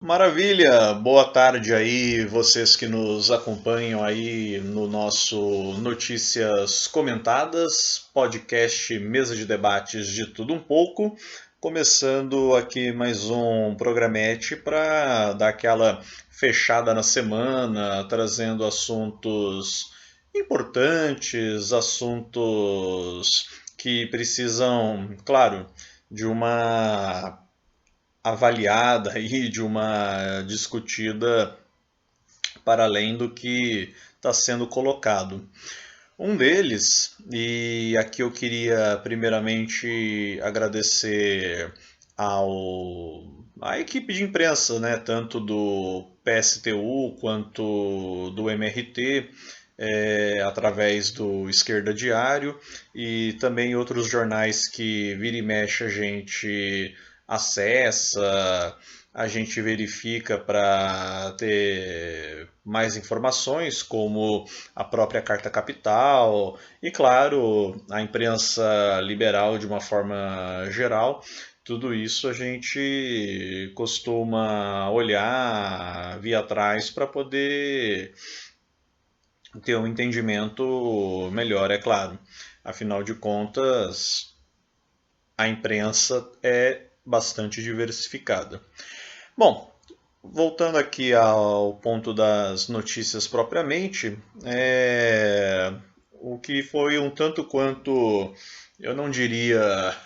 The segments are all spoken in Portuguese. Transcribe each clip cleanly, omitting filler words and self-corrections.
Maravilha, boa tarde aí, vocês que nos acompanham aí no nosso Notícias Comentadas, podcast Mesa de Debates de Tudo Um Pouco. Começando aqui mais um programete para dar aquela fechada na semana, trazendo assuntos importantes, assuntos que precisam, claro, de uma avaliada aí, de uma discutida para além do que está sendo colocado. Um deles, e aqui eu queria primeiramente agradecer à equipe de imprensa, né, tanto do PSTU quanto do MRT, através do Esquerda Diário e também outros jornais que vira e mexe a gente acessa, a gente verifica para ter mais informações, como a própria Carta Capital e, claro, a imprensa liberal de uma forma geral. Tudo isso a gente costuma olhar, vir atrás para poder ter um entendimento melhor, é claro. Afinal de contas, a imprensa é bastante diversificada. Bom, voltando aqui ao ponto das notícias propriamente, o que foi um tanto quanto, eu não diria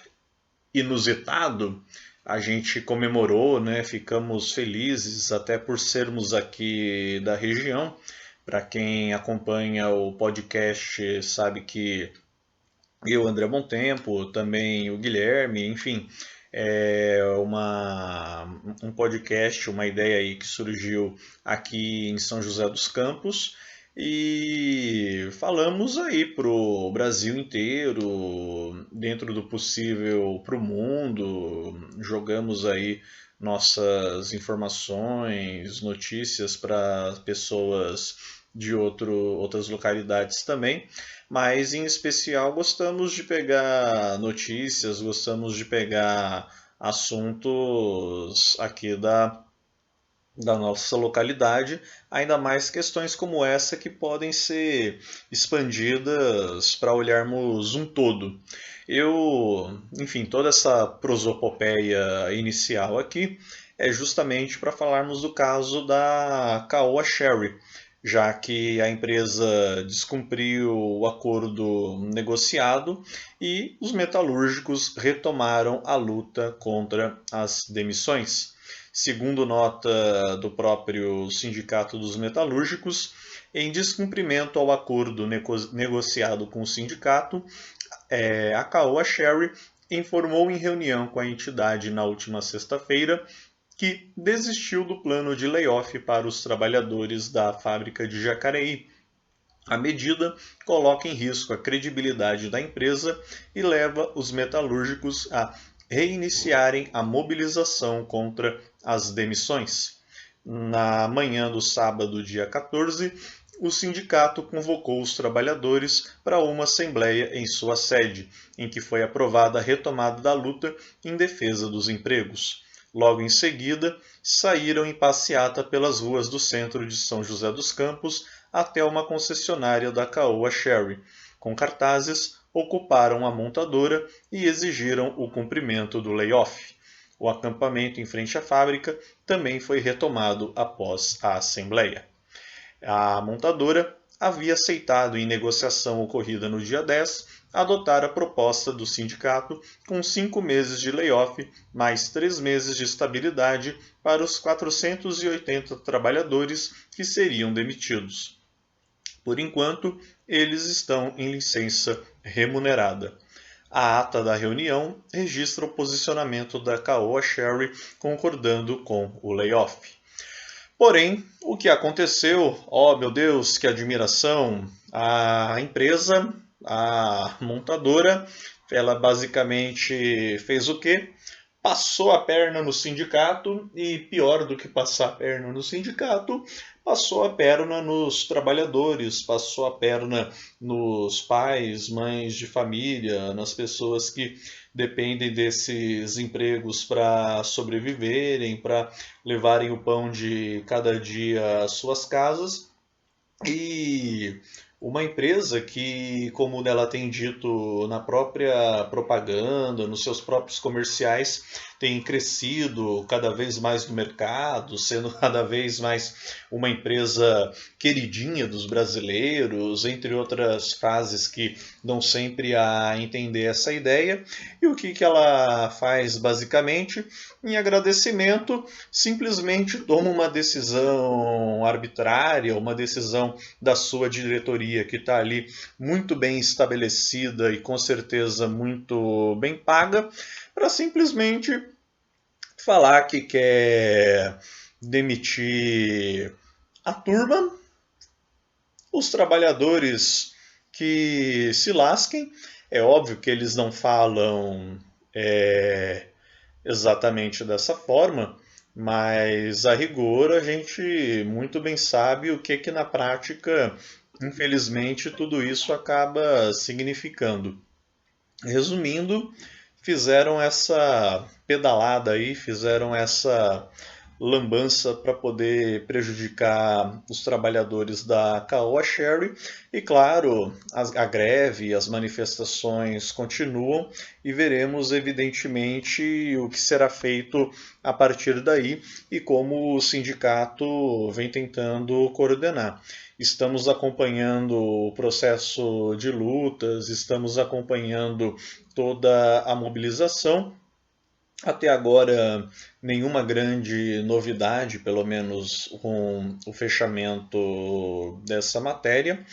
inusitado, a gente comemorou, né? Ficamos felizes até por sermos aqui da região. Para quem acompanha o podcast sabe que eu, André Bom Tempo, também o Guilherme, enfim, um podcast, uma ideia aí que surgiu aqui em São José dos Campos e falamos aí pro Brasil inteiro, dentro do possível para o mundo, jogamos aí nossas informações, notícias para pessoas de outras localidades também, mas em especial gostamos de pegar notícias, gostamos de pegar assuntos aqui da nossa localidade, ainda mais questões como essa que podem ser expandidas para olharmos um todo. Enfim, toda essa prosopopeia inicial aqui é justamente para falarmos do caso da Caoa Sherry, já que a empresa descumpriu o acordo negociado e os metalúrgicos retomaram a luta contra as demissões. Segundo nota do próprio Sindicato dos Metalúrgicos, em descumprimento ao acordo negociado com o sindicato, a Caoa Sherry informou em reunião com a entidade na última sexta-feira que desistiu do plano de layoff para os trabalhadores da fábrica de Jacareí. A medida coloca em risco a credibilidade da empresa e leva os metalúrgicos a reiniciarem a mobilização contra as demissões. Na manhã do sábado, dia 14, o sindicato convocou os trabalhadores para uma assembleia em sua sede, em que foi aprovada a retomada da luta em defesa dos empregos. Logo em seguida, saíram em passeata pelas ruas do centro de São José dos Campos até uma concessionária da Caoa Sherry. Com cartazes, ocuparam a montadora e exigiram o cumprimento do layoff. O acampamento em frente à fábrica também foi retomado após a assembleia. A montadora havia aceitado, em negociação ocorrida no dia 10, adotar a proposta do sindicato com 5 meses de layoff, mais 3 meses de estabilidade para os 480 trabalhadores que seriam demitidos. Por enquanto, eles estão em licença remunerada. A ata da reunião registra o posicionamento da Caoa Sherry concordando com o layoff. Porém, o que aconteceu? Oh, meu Deus, que admiração! A empresa, a montadora, ela basicamente fez o quê? passou a perna no sindicato e, pior do que passar a perna no sindicato, passou a perna nos trabalhadores, passou a perna nos pais, mães de família, nas pessoas que dependem desses empregos para sobreviverem, para levarem o pão de cada dia às suas casas. E uma empresa que, como ela tem dito na própria propaganda, nos seus próprios comerciais, tem crescido cada vez mais no mercado, sendo cada vez mais uma empresa queridinha dos brasileiros, entre outras frases que dão sempre a entender essa ideia. E o que ela faz basicamente? Em agradecimento, simplesmente toma uma decisão arbitrária, uma decisão da sua diretoria que está ali muito bem estabelecida e com certeza muito bem paga, para simplesmente falar que quer demitir a turma, os trabalhadores que se lasquem. É óbvio que eles não falam exatamente dessa forma, mas a rigor a gente muito bem sabe o que na prática, infelizmente, tudo isso acaba significando. Resumindo, fizeram essa pedalada aí, fizeram essa lambança para poder prejudicar os trabalhadores da Caoa Sherry. E claro, a greve e as manifestações continuam e veremos evidentemente o que será feito a partir daí e como o sindicato vem tentando coordenar. Estamos acompanhando o processo de lutas, estamos acompanhando toda a mobilização. Até agora, nenhuma grande novidade, pelo menos com o fechamento dessa matéria,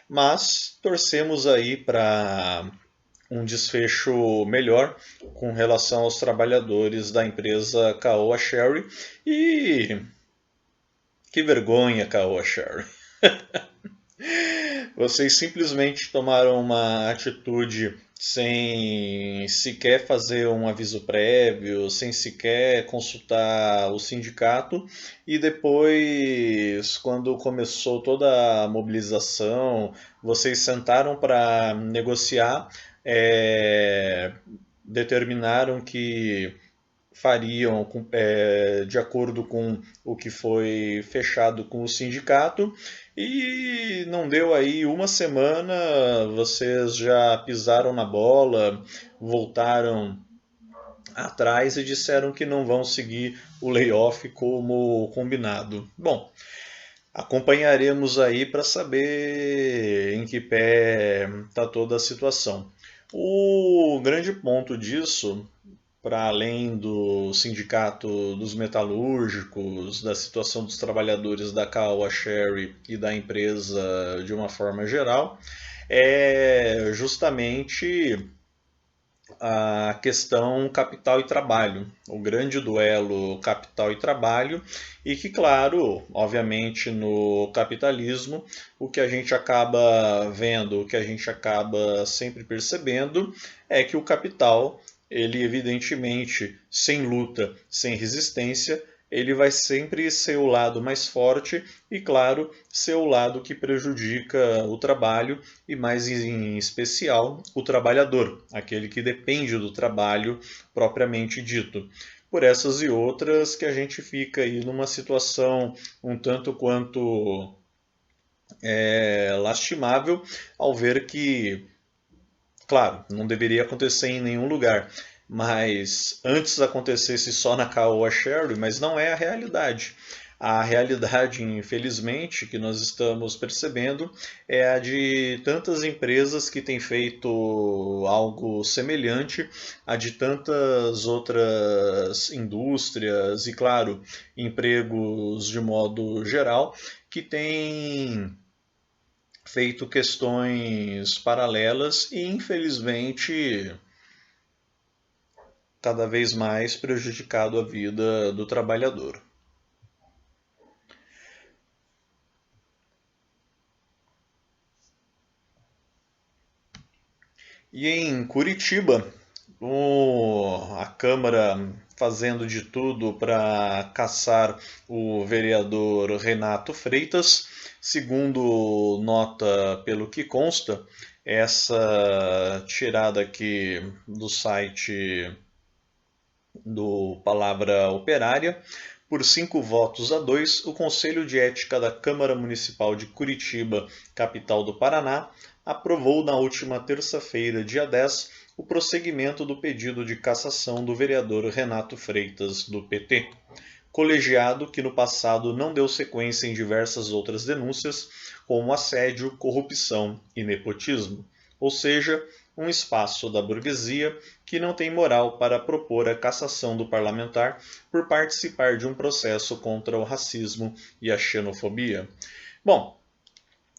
mas torcemos aí para um desfecho melhor com relação aos trabalhadores da empresa Caoa Sherry. E que vergonha, Caoa Sherry! Vocês simplesmente tomaram uma atitude sem sequer fazer um aviso prévio, sem sequer consultar o sindicato, e depois, quando começou toda a mobilização, vocês sentaram para negociar, determinaram que fariam de acordo com o que foi fechado com o sindicato e não deu aí uma semana, vocês já pisaram na bola, voltaram atrás e disseram que não vão seguir o layoff como combinado. Bom, acompanharemos aí para saber em que pé está toda a situação. O grande ponto disso, para além do sindicato dos metalúrgicos, da situação dos trabalhadores da Caoa Sherry e da empresa de uma forma geral, é justamente a questão capital e trabalho, o grande duelo capital e trabalho, e que, claro, obviamente no capitalismo, o que a gente acaba vendo, o que a gente acaba sempre percebendo é que o capital, ele evidentemente, sem luta, sem resistência, ele vai sempre ser o lado mais forte e, claro, ser o lado que prejudica o trabalho e, mais em especial, o trabalhador, aquele que depende do trabalho propriamente dito. Por essas e outras que a gente fica aí numa situação um tanto quanto lastimável ao ver que, claro, não deveria acontecer em nenhum lugar, mas antes acontecesse só na Caoa Sherry, mas não é a realidade. A realidade, infelizmente, que nós estamos percebendo é a de tantas empresas que têm feito algo semelhante, a de tantas outras indústrias e, claro, empregos de modo geral, que têm feito questões paralelas e, infelizmente, cada vez mais prejudicado a vida do trabalhador. E em Curitiba, a Câmara fazendo de tudo para caçar o vereador Renato Freitas. Segundo nota pelo que consta, essa tirada aqui do site do Palavra Operária, por 5 votos a 2, o Conselho de Ética da Câmara Municipal de Curitiba, capital do Paraná, aprovou na última terça-feira, dia 10, o prosseguimento do pedido de cassação do vereador Renato Freitas, do PT. Colegiado que no passado não deu sequência em diversas outras denúncias, como assédio, corrupção e nepotismo. Ou seja, um espaço da burguesia que não tem moral para propor a cassação do parlamentar por participar de um processo contra o racismo e a xenofobia. Bom,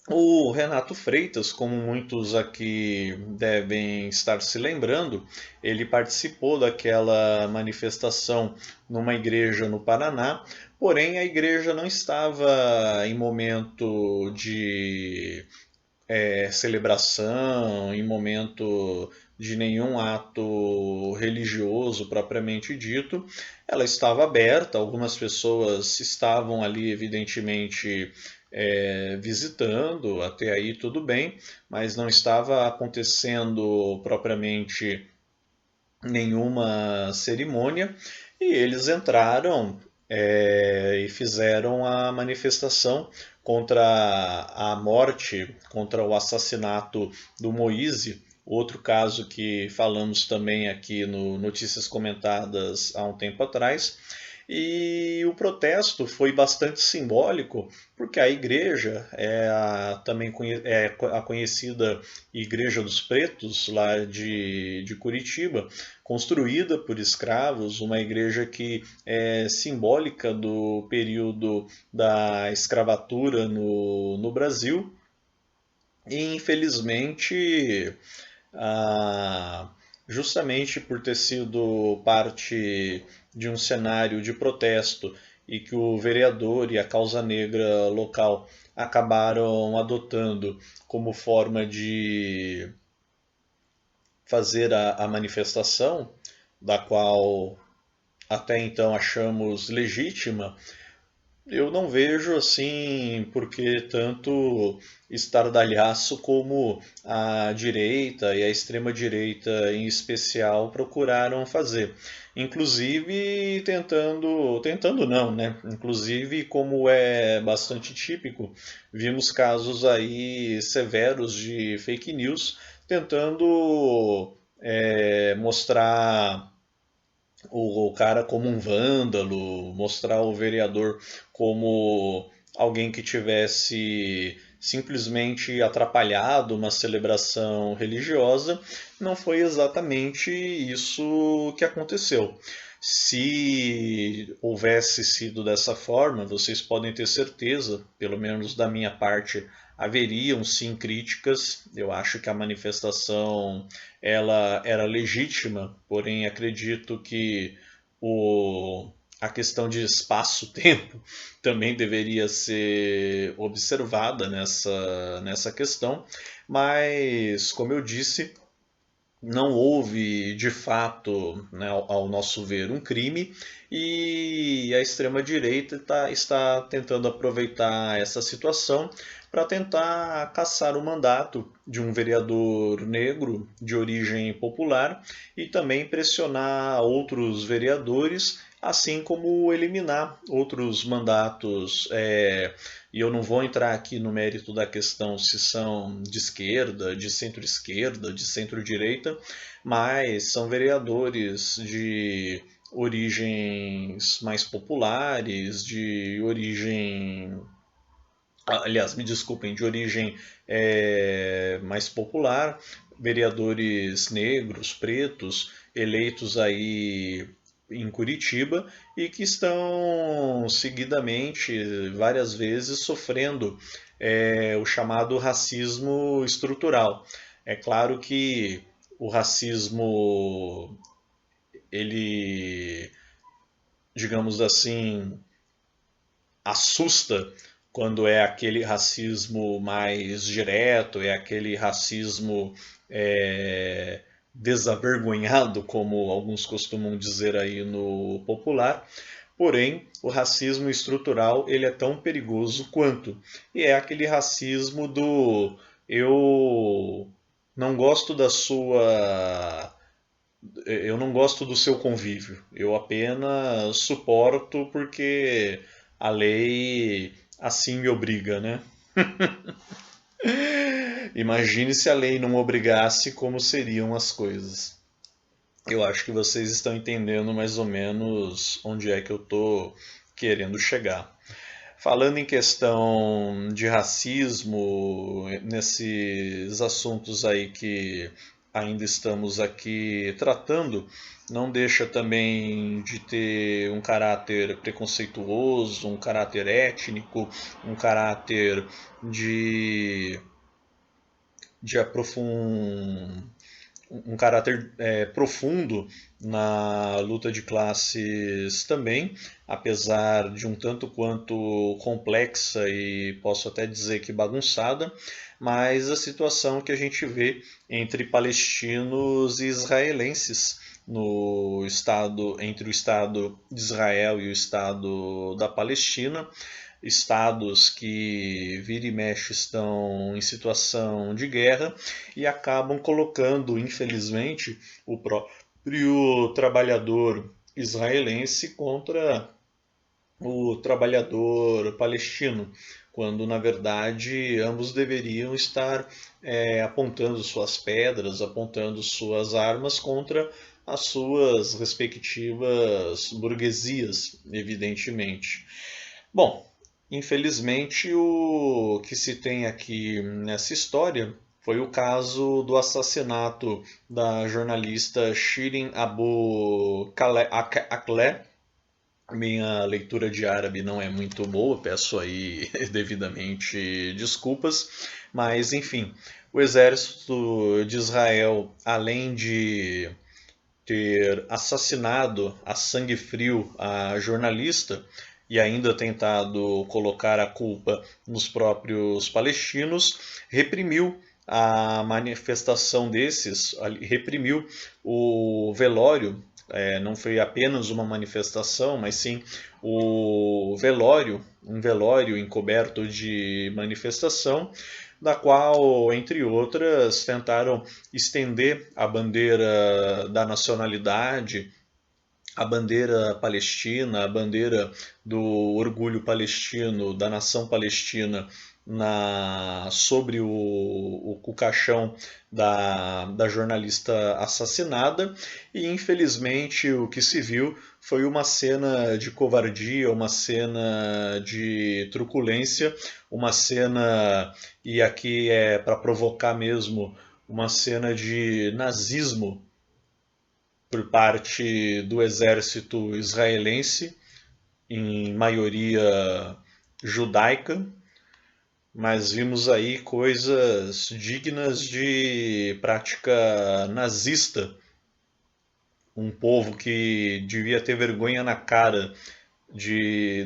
o Renato Freitas, como muitos aqui devem estar se lembrando, ele participou daquela manifestação numa igreja no Paraná, porém a igreja não estava em momento de celebração, em momento de nenhum ato religioso propriamente dito. Ela estava aberta, algumas pessoas estavam ali, evidentemente, visitando, até aí tudo bem, mas não estava acontecendo propriamente nenhuma cerimônia, e eles entraram e fizeram a manifestação contra a morte, contra o assassinato do Moise, outro caso que falamos também aqui no Notícias Comentadas há um tempo atrás. E o protesto foi bastante simbólico, porque a igreja também é a conhecida Igreja dos Pretos, lá de Curitiba, construída por escravos, uma igreja que é simbólica do período da escravatura no Brasil. E infelizmente, ah, justamente por ter sido parte de um cenário de protesto e que o vereador e a causa negra local acabaram adotando como forma de fazer a manifestação, da qual até então achamos legítima, eu não vejo assim porque tanto estardalhaço como a direita e a extrema direita em especial procuraram fazer. Inclusive tentando não, né? Inclusive, como é bastante típico, vimos casos aí severos de fake news tentando mostrar o cara como um vândalo, mostrar o vereador como alguém que tivesse simplesmente atrapalhado uma celebração religiosa. Não foi exatamente isso que aconteceu. Se houvesse sido dessa forma, vocês podem ter certeza, pelo menos da minha parte, haveriam sim críticas. Eu acho que a manifestação ela era legítima, porém acredito que a questão de espaço-tempo também deveria ser observada nessa questão. Mas, como eu disse, não houve de fato, né, ao nosso ver, um crime, e a extrema-direita está tentando aproveitar essa situação para tentar caçar o mandato de um vereador negro de origem popular e também pressionar outros vereadores, assim como eliminar outros mandatos. E eu não vou entrar aqui no mérito da questão se são de esquerda, de centro-esquerda, de centro-direita, mas são vereadores de origens mais populares, de origem. Aliás, me desculpem, de origem mais popular, vereadores negros, pretos, eleitos aí em Curitiba e que estão seguidamente, várias vezes, sofrendo o chamado racismo estrutural. É claro que o racismo, ele, digamos assim, assusta quando é aquele racismo mais direto, é aquele racismo é, desavergonhado, como alguns costumam dizer aí no popular. Porém, o racismo estrutural ele é tão perigoso quanto. E é aquele racismo do eu não gosto da sua eu não gosto do seu convívio. Eu apenas suporto porque a lei assim me obriga, né? Imagine se a lei não obrigasse como seriam as coisas. Eu acho que vocês estão entendendo mais ou menos onde é que eu estou querendo chegar. Falando em questão de racismo, nesses assuntos aí que ainda estamos aqui tratando, não deixa também de ter um caráter preconceituoso, um caráter étnico, um caráter de, de um caráter profundo na luta de classes também, apesar de um tanto quanto complexa e posso até dizer que bagunçada, mas a situação que a gente vê entre palestinos e israelenses no estado entre o estado de Israel e o estado da Palestina, estados que vira e mexe estão em situação de guerra e acabam colocando, infelizmente, o próprio trabalhador israelense contra o trabalhador palestino, quando na verdade ambos deveriam estar apontando suas pedras, apontando suas armas contra as suas respectivas burguesias, evidentemente. Bom, infelizmente o que se tem aqui nessa história foi o caso do assassinato da jornalista Shirin Abu Akleh. Minha leitura de árabe não é muito boa, peço aí devidamente desculpas, mas enfim, o exército de Israel, além de ter assassinado a sangue frio a jornalista e ainda tentado colocar a culpa nos próprios palestinos, reprimiu a manifestação desses, reprimiu o velório. Não foi apenas uma manifestação, mas sim o velório, um velório encoberto de manifestação, da qual, entre outras, tentaram estender a bandeira da nacionalidade, a bandeira palestina, a bandeira do orgulho palestino, da nação palestina sobre o caixão da jornalista assassinada, e infelizmente o que se viu foi uma cena de covardia, uma cena de truculência, uma cena, e aqui é para provocar mesmo, uma cena de nazismo por parte do exército israelense, em maioria judaica, mas vimos aí coisas dignas de prática nazista. Um povo que devia ter vergonha na cara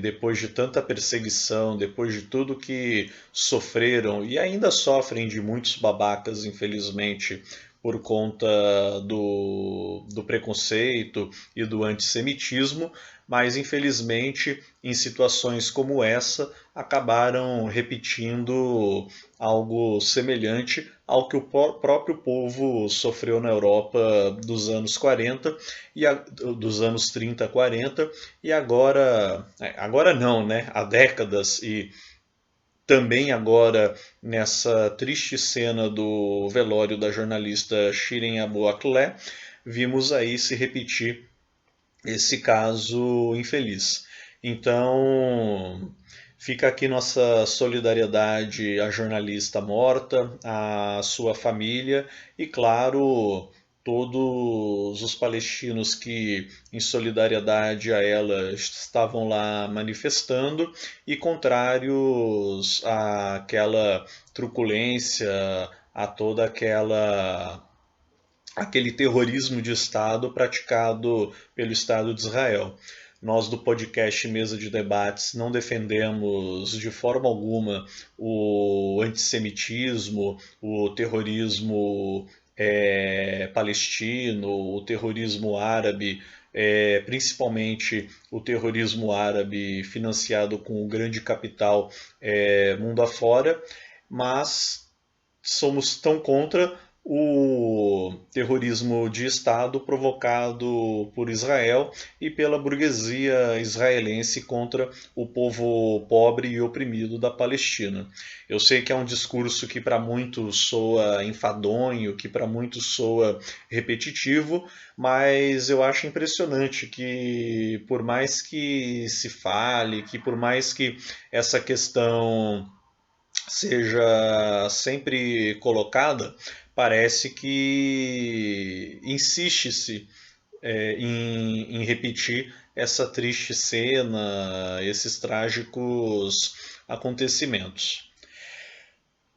depois de tanta perseguição, depois de tudo que sofreram e ainda sofrem de muitos babacas, infelizmente, por conta do preconceito e do antissemitismo, mas infelizmente em situações como essa acabaram repetindo algo semelhante ao que o próprio povo sofreu na Europa dos anos 40 dos anos 30 a 40 e agora não, né? Há décadas e também agora nessa triste cena do velório da jornalista Shirin Abu Akleh, vimos aí se repetir esse caso infeliz. Então, fica aqui nossa solidariedade à jornalista morta, à sua família e, claro, todos os palestinos que, em solidariedade a ela, estavam lá manifestando e contrários àquela truculência, a toda aquele terrorismo de Estado praticado pelo Estado de Israel. Nós do podcast Mesa de Debates não defendemos de forma alguma o antissemitismo, o terrorismo palestino, o terrorismo árabe, principalmente o terrorismo árabe financiado com o grande capital mundo afora, mas somos tão contra o terrorismo de Estado provocado por Israel e pela burguesia israelense contra o povo pobre e oprimido da Palestina. Eu sei que é um discurso que para muitos soa enfadonho, que para muitos soa repetitivo, mas eu acho impressionante que, por mais que se fale, que por mais que essa questão seja sempre colocada, parece que insiste-se em repetir essa triste cena, esses trágicos acontecimentos.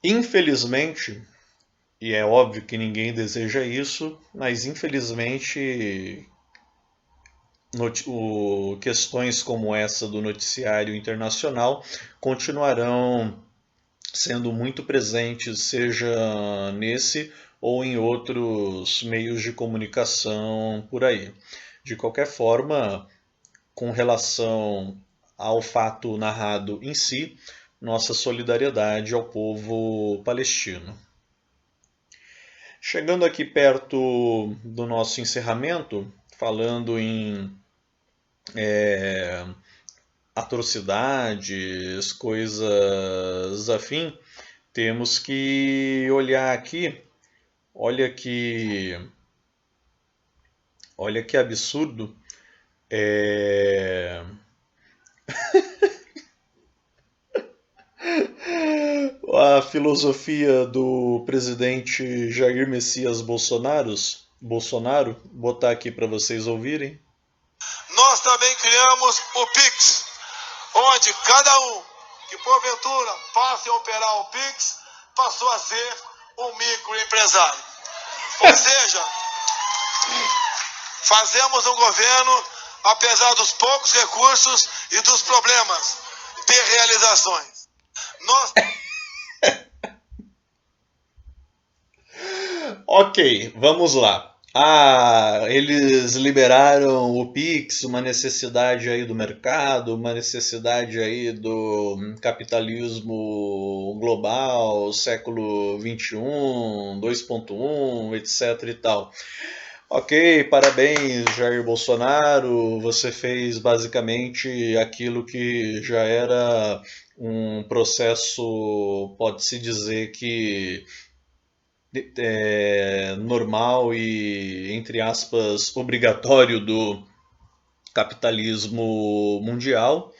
Infelizmente, e é óbvio que ninguém deseja isso, mas infelizmente questões como essa do noticiário internacional continuarão sendo muito presentes, seja nesse ou em outros meios de comunicação por aí. De qualquer forma, com relação ao fato narrado em si, nossa solidariedade ao povo palestino. Chegando aqui perto do nosso encerramento, falando em atrocidades, coisas afim, temos que olhar aqui, olha que, olha que absurdo, a filosofia do presidente Jair Messias Bolsonaro, botar aqui para vocês ouvirem. Nós também criamos o Pix, onde cada um que porventura passe a operar o Pix passou a ser um microempresário. Ou seja, fazemos um governo, apesar dos poucos recursos e dos problemas de realizações. Nós... Ok, vamos lá. Eles liberaram o Pix, uma necessidade aí do mercado, uma necessidade aí do capitalismo global, século 21, 2.1, etc e tal. Ok, parabéns, Jair Bolsonaro. Você fez basicamente aquilo que já era um processo, pode-se dizer que normal e, entre aspas, obrigatório do capitalismo mundial,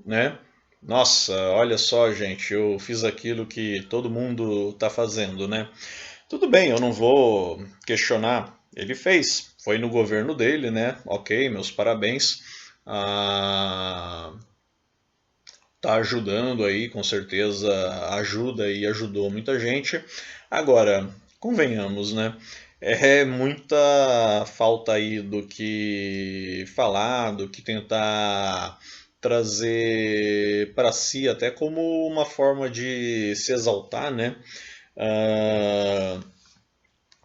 né? Nossa, olha só, gente, eu fiz aquilo que todo mundo está fazendo, né? Tudo bem, eu não vou questionar. Ele fez, foi no governo dele, né? Ok, meus parabéns. Tá ajudando aí, com certeza ajuda e ajudou muita gente. Agora, convenhamos, né? É muita falta aí do que falar, do que tentar trazer para si, até como uma forma de se exaltar, né? Ah,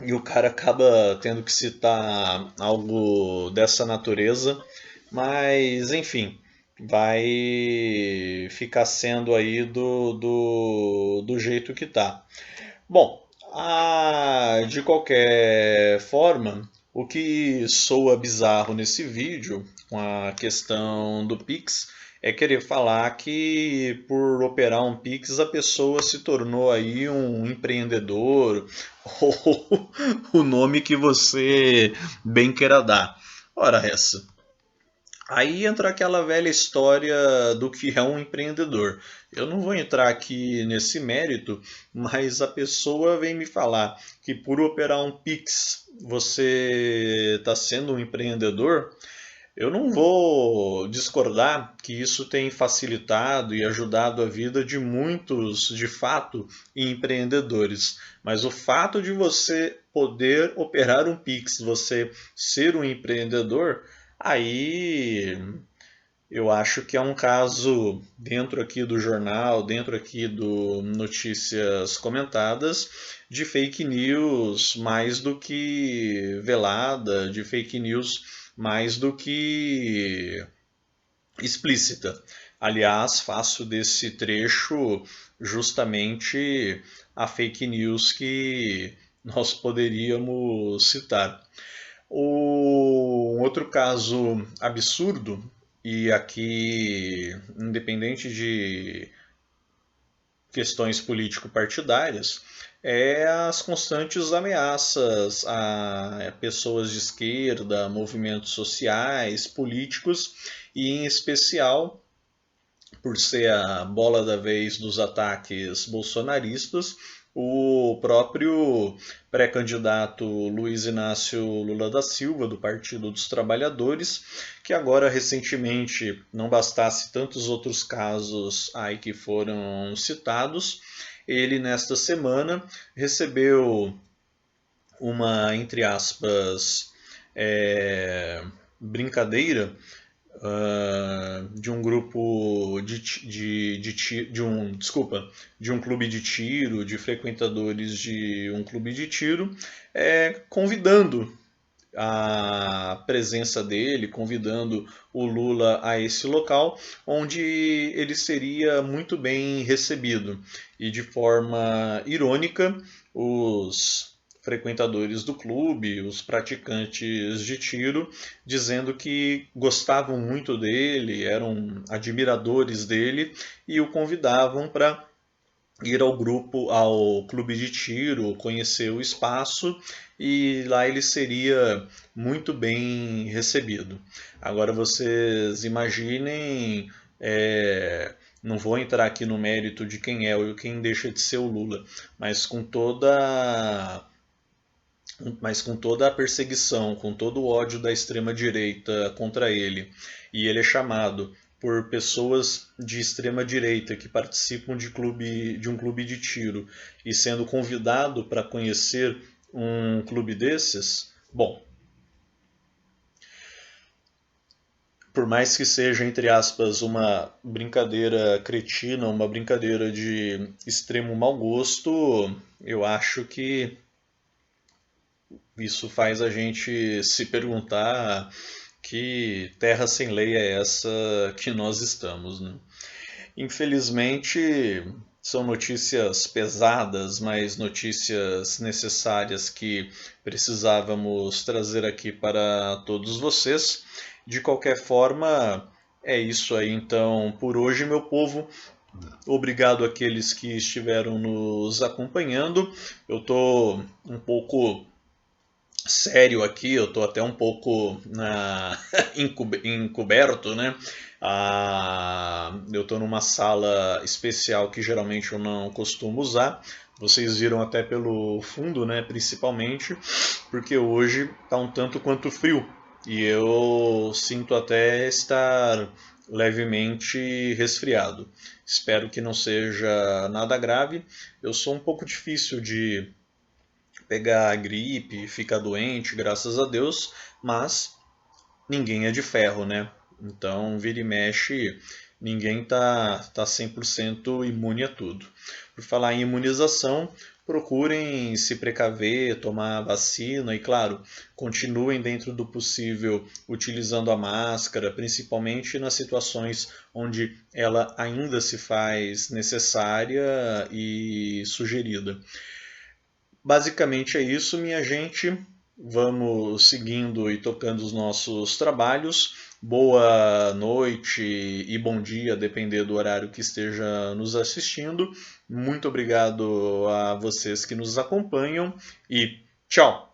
e o cara acaba tendo que citar algo dessa natureza, mas enfim, vai ficar sendo aí do jeito que tá. Bom, de qualquer forma, o que soa bizarro nesse vídeo, com a questão do Pix, é querer falar que por operar um Pix a pessoa se tornou aí um empreendedor ou o nome que você bem queira dar. Ora essa. Aí entra aquela velha história do que é um empreendedor. Eu não vou entrar aqui nesse mérito, mas a pessoa vem me falar que por operar um Pix você está sendo um empreendedor. Eu não vou discordar que isso tem facilitado e ajudado a vida de muitos, de fato, empreendedores. Mas o fato de você poder operar um Pix, você ser um empreendedor, aí Eu acho que é um caso dentro aqui do jornal, dentro aqui do Notícias Comentadas, de fake news mais do que velada, de fake news mais do que explícita. Aliás, faço desse trecho justamente a fake news que nós poderíamos citar. Um outro caso absurdo, e aqui, independente de questões político-partidárias, é as constantes ameaças a pessoas de esquerda, movimentos sociais, políticos e, em especial, por ser a bola da vez dos ataques bolsonaristas, o próprio pré-candidato Luiz Inácio Lula da Silva, do Partido dos Trabalhadores, que agora recentemente, não bastasse tantos outros casos aí que foram citados, ele nesta semana recebeu uma, entre aspas, brincadeira de um grupo de um clube de tiro, de frequentadores de um clube de tiro, convidando a presença dele, convidando o Lula a esse local, onde ele seria muito bem recebido. E de forma irônica, os frequentadores do clube, os praticantes de tiro, dizendo que gostavam muito dele, eram admiradores dele e o convidavam para ir ao clube de tiro, conhecer o espaço e lá ele seria muito bem recebido. Agora vocês imaginem, não vou entrar aqui no mérito de quem é ou quem deixa de ser o Lula, mas com toda a perseguição, com todo o ódio da extrema-direita contra ele, e ele é chamado por pessoas de extrema-direita que participam de um clube de tiro e sendo convidado para conhecer um clube desses, bom, por mais que seja, entre aspas, uma brincadeira cretina, uma brincadeira de extremo mau gosto, eu acho que isso faz a gente se perguntar que terra sem lei é essa que nós estamos, né? Infelizmente, são notícias pesadas, mas notícias necessárias que precisávamos trazer aqui para todos vocês. De qualquer forma, é isso aí então por hoje, meu povo. Obrigado àqueles que estiveram nos acompanhando. Eu estou um pouco sério aqui, eu estou até um pouco encoberto, né? Eu estou numa sala especial que geralmente eu não costumo usar. Vocês viram até pelo fundo, né? Principalmente, porque hoje está um tanto quanto frio e eu sinto até estar levemente resfriado. Espero que não seja nada grave. Eu sou um pouco difícil de pegar gripe, ficar doente, graças a Deus, mas ninguém é de ferro, né? Então, vira e mexe, ninguém tá 100% imune a tudo. Por falar em imunização, procurem se precaver, tomar vacina e, claro, continuem dentro do possível utilizando a máscara, principalmente nas situações onde ela ainda se faz necessária e sugerida. Basicamente é isso, minha gente. Vamos seguindo e tocando os nossos trabalhos. Boa noite e bom dia, depender do horário que esteja nos assistindo. Muito obrigado a vocês que nos acompanham e tchau!